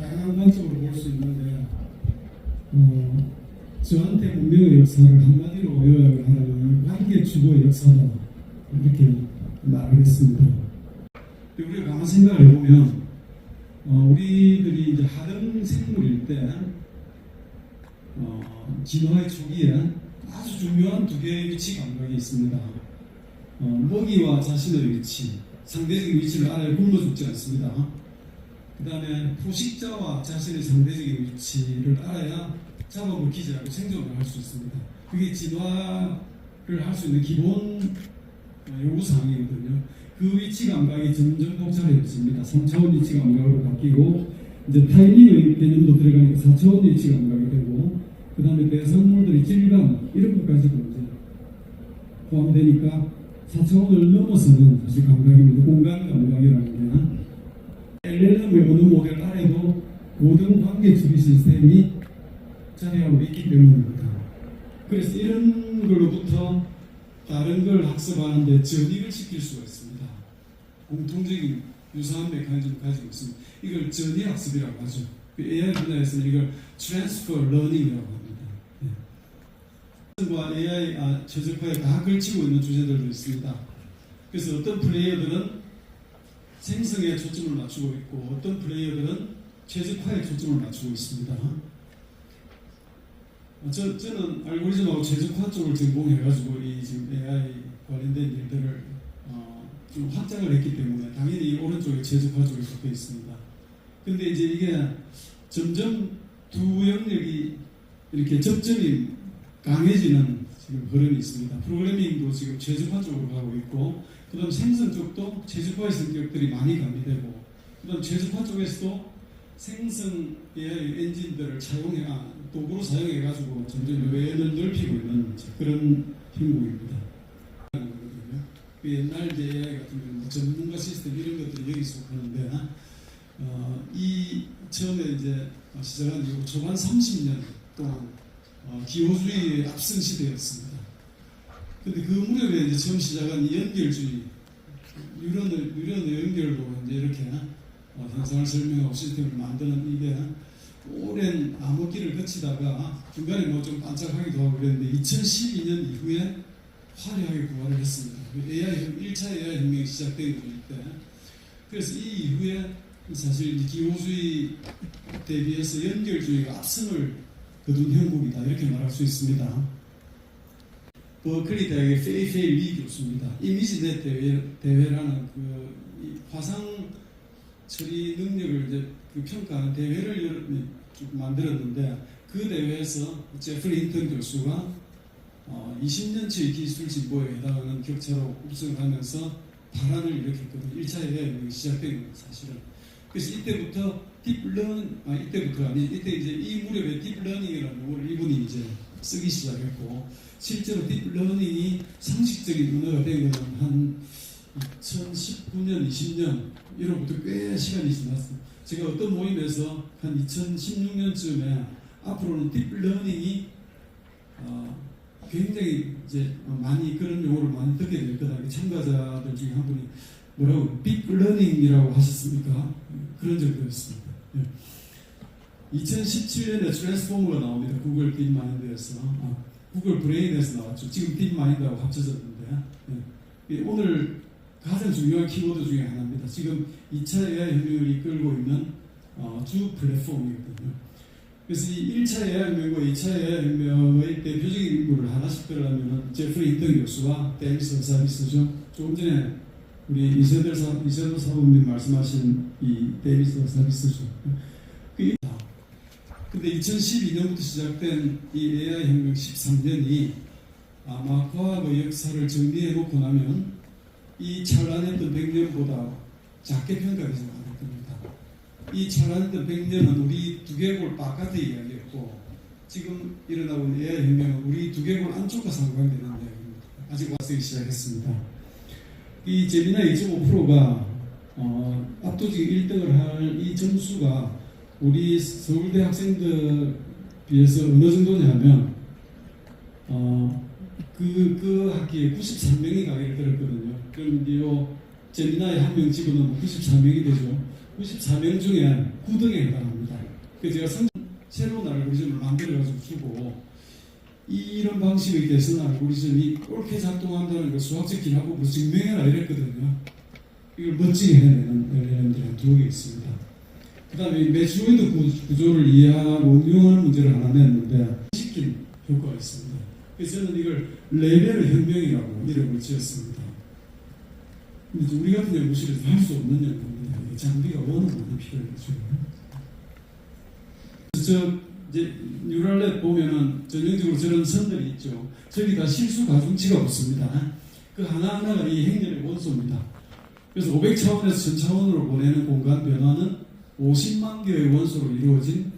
다양한 관점으로 볼 수 있는데 저한테 문명의 역사를 한마디로 요약을 하면 관계 주거의 역사다 이렇게 말하겠습니다. 우리가 가만 생각을 해보면 우리들이 이제 하등 생물일 때 진화의 초기에 아주 중요한 두 개의 위치 감각이 있습니다. 먹이와 자신의 위치, 상대적인 위치를 알아야 굶어 죽지 않습니다. 그 다음에 포식자와 자신의 상대적인 위치를 알아야 잡아먹히지 않고 생존을 할 수 있습니다. 그게 진화를 할 수 있는 기본 요구사항이거든요. 그 위치 감각이 점점 복잡해집니다. 3차원 위치 감각으로 바뀌고 이제 타이밍의 개념도 들어가니까 4차원 위치 감각이 되고 그 다음에 대성물들이 질감 이런 것까지도 이제 포함되니까 4차원을 넘어서는 사실 감각입니다. 공간 감각이라는 게 LLM의 어느 모델 안에도 고등 관계 추리 시스템이 자리하고 있기 때문입니다. 그래서 이런 걸로부터 다른 걸 학습하는데 전이를 시킬 수가 있습니다. 공통적인 유사한 메커니즘을 가지고 있습니다. 이걸 전이 학습이라고 하죠. AI 분야에서는 이걸 Transfer Learning이라고 합니다. 과 AI 최적화에 다 걸치고 있는 주제들도 있습니다. 그래서 어떤 플레이어들은 생성에 초점을 맞추고 있고 어떤 플레이어들은 최적화에 초점을 맞추고 있습니다. 저는 알고리즘하고 최적화 쪽을 전공해가지고 이 지금 AI 관련된 일들을 좀 확장을 했기 때문에 당연히 오른쪽에 최적화 쪽에 속해 있습니다. 근데 이제 이게 점점 두 영역이 이렇게 접점이 강해지는 지금 흐름이 있습니다. 프로그래밍도 지금 최적화 쪽으로 가고 있고, 그 다음 생성 쪽도 최적화의 성격들이 많이 가미되고, 그 다음 최적화 쪽에서도 생성 AI 엔진들을 도구로 사용해가지고 점점 외연을 넓히고 있는 그런 형국입니다. 옛날 AI 같은 경우는 전문가 시스템 이런 것들이 여기 속하는데, 이 처음에 이제 시작한 이후 초반 30년 동안 기호주의의 압승 시대였습니다. 근데 그 무렵에 이제 처음 시작한 이 연결주의, 뉴런의 연결로 이제 이렇게 현상을 설명하고 시스템을 만드는 이게 오랜 암흑기를 거치다가 중간에 뭐 좀 반짝하기도 하고 그랬는데 2012년 이후에 화려하게 부활을 했습니다. AI 1차 AI 혁명이 시작된 때, 그래서 이 이후에 사실 기호주의 대비해서 연결주의가 압승을 거둔 형국이다 이렇게 말할 수 있습니다. 버클리 대학의 페이 리 교수입니다. 이미지넷 대회라는 그 화상 처리 능력을 이제 그 평가하는 대회를 쭉 만들었는데, 그 대회에서 제프리 힌턴 교수가 20년치의 기술 진보에 해당하는 격차로 우승을 하면서 파란을 일으켰거든요. 1차 AI 시작된 건 사실은. 그래서 이때부터 이때 이제 이 무렵에 딥러닝이라는 용어를 이분이 이제 쓰기 시작했고, 실제로 딥러닝이 상식적인 언어가 된 것은 한 2019년, 20년 이로부터 꽤 시간이 지났습니다. 제가 어떤 모임에서 한 2016년쯤에 앞으로는 딥러닝이 굉장히 이제 많이 그런 용어를 많이 듣게 될 거다. 참가자들 중에 한 분이 뭐라고 딥러닝이라고 하셨습니까? 그런 정도였습니다. 2017년에 트랜스포머가 나옵니다. 구글 딥마인드에서 구글 브레인에서 나왔죠. 지금 딥마인드하고 합쳐졌는데 오늘 가장 중요한 키워드 중에 하나입니다. 지금 2차 AI 혁명을 이끌고 있는 주 플랫폼이거든요. 그래서 이 1차 AI 혁명과 2차 AI 혁명의 대표적인 인물을 하나씩 들어가면 제프리 힌턴 교수와 데이비스 어사비스죠. 조금 전에 우리 이세돌 사부님 말씀하신 이 데이비스 어사비스죠. 근데 2012년부터 시작된 이 AI 혁명 13년이 아마 과학의 역사를 정리해 놓고 나면 이 찬란했던 100년보다 작게 평가되지 않을 겁니다. 이 찬란했던 100년은 우리 두개골 바깥의 이야기였고, 지금 일어나고 있는 AI 혁명은 우리 두개골 안쪽과 상관되는 이야기입니다. 아직 와서기 시작했습니다. 이 제미나이 2.5%가 압도적인 1등을 할 이 점수가 우리 서울대 학생들 비해서 어느 정도냐면 그 학기에 93명이 강의를 들었거든요. 그럼 이 제미나이 한 명 집어넣으면 94명이 되죠. 94명 중에 9등에 해당합니다. 그래서 제가 새로운 알고리즘을 만들어가지고 주고 이런 방식의 개선 알고리즘이 옳게 작동한다는 걸 수학적 기하법으로 증명해라 이랬거든요. 이걸 멋지게 해내는 엘리멘들이 두 개 있습니다. 그 다음에 매주인드 구조를 이해하고 응용하는 문제를 하나 냈는데 시킨 효과가 있습니다. 그래서 저는 이걸 레벨의 혁명이라고 이름을 지었습니다. 근데 우리 같은 연구실에서 할 수 없는 연구입니다. 장비가 워낙 많이 필요해가지고. 이제 뉴럴넷 보면은 전형적으로 저런 선들이 있죠. 저기 다 실수 가중치가 없습니다. 그 하나하나가 이 행렬의 원소입니다. 그래서 500차원에서 1000차원으로 보내는 공간 변화는 50만 개의 원소로 이루어진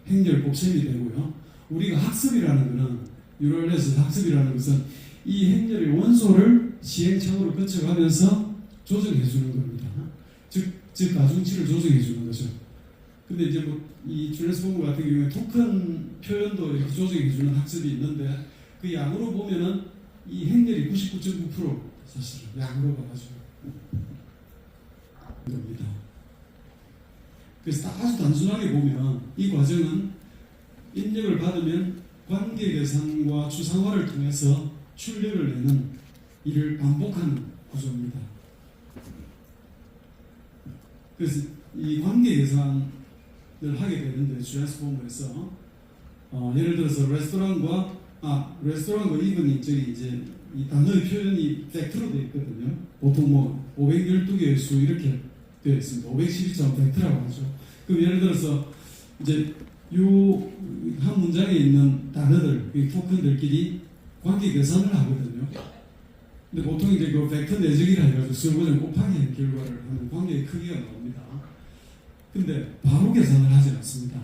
행렬 곱셈이 되고요. 우리가 학습이라는 것은 뉴럴넷에서 학습이라는 것은 이 행렬의 원소를 시행착오로 거쳐가면서 조정해 주는 겁니다. 즉 가중치를 조정해 주는 거죠. 근데 이제 이 트랜스포머 같은 경우에 토큰 표현도 이렇게 조정해 주는 학습이 있는데 그 양으로 보면은 이 행렬이 99.9% 사실은 양으로 봐가지고 겁니다. 그래서 아주 단순하게 보면 이 과정은 입력을 받으면 관계 계산과 추상화를 통해서 출력을 내는 일을 반복하는 구조입니다. 그래서 이 관계 계산을 하게 되는데 트랜스포머에서 예를 들어서 레스토랑과 이분이 저기 이제 이 단어의 표현이 팩트로 되어 있거든요. 보통 512개의 수 이렇게 되어 있습니다. 512점 팩트라고 하죠. 그럼 예를 들어서 이제 요 한 문장에 있는 단어들, 이 토큰들끼리 관계 계산을 하거든요. 근데 보통 이제 그 벡터 내적이라 해가지고 설거지를 곱하기 결과를 하면 관계의 크기가 나옵니다. 근데 바로 계산을 하지 않습니다.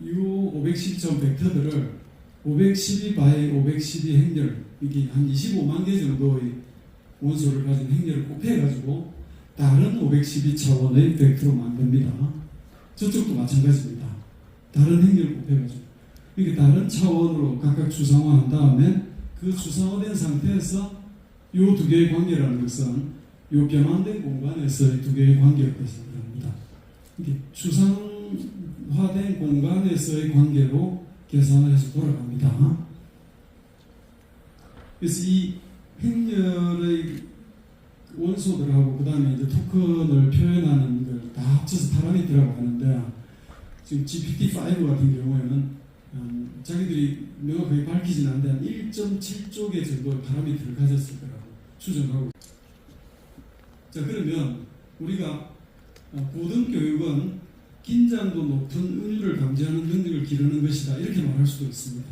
이 512점 벡터들을 512 by 512 행렬, 이게 한 25만 개 정도의 원소를 가진 행렬을 곱해가지고 다른 512차원의 벡터로 만듭니다. 저쪽도 마찬가지입니다. 다른 행렬을 곱해가지고 이렇게 다른 차원으로 각각 추상화한 다음에 그 추상화된 상태에서 이 두 개의 관계라는 것은 이 변환된 공간에서의 두 개의 관계를 계산합니다. 이게 추상화된 공간에서의 관계로 계산을 해서 돌아갑니다. 그래서 이 행렬의 원소들하고 그 다음에 이제 토큰을 표현하는 걸 다 합쳐서 파라미터라고 하는데 지금 GPT-5 같은 경우에는 자기들이 명확하게 밝히지는 않는데 한 1.7조 개 정도의 파라미터를 가졌을 거라고 추정하고. 자, 그러면 우리가 고등교육은 긴장도 높은 은유를 감지하는 능력을 기르는 것이다 이렇게 말할 수도 있습니다.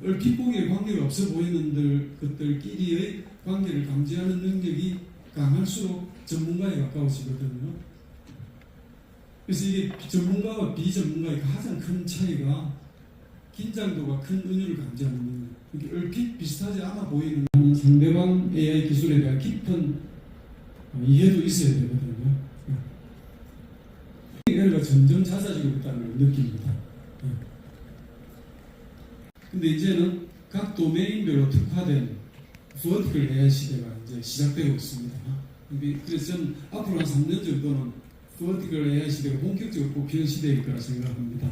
얼핏 보기에 관계가 없어 보이는 것들끼리의 관계를 감지하는 능력이 강할수록 전문가에 가까워지거든요. 그래서 이게 전문가와 비전문가의 가장 큰 차이가 긴장도가 큰 은유를 감지하는 능력. 이게 얼핏 비슷하지 않아 보이는 상대방 AI 기술에 대한 깊은 이해도 있어야 되거든요. AI가 점점 잦아지고 있다는 걸 느낍니다. 근데 이제는 각 도메인별로 특화된 버티컬 AI 시대가 이제 시작되고 있습니다. 그래서 저는 앞으로 한 3년 정도는 버티컬 AI 시대가 본격적으로 뽑히는 시대일 거라 생각합니다.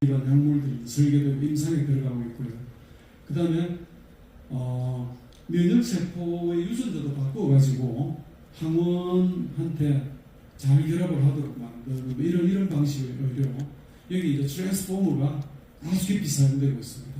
이런 약물들이 설계되고 임상에 들어가고 있고요. 그 다음에 면역세포의 유전자도 바꿔가지고 항원한테 잘 결합을 하도록 만드는 이런 방식의 의료, 여기 이제 트랜스포머가 아주 깊이 사용되고 있습니다.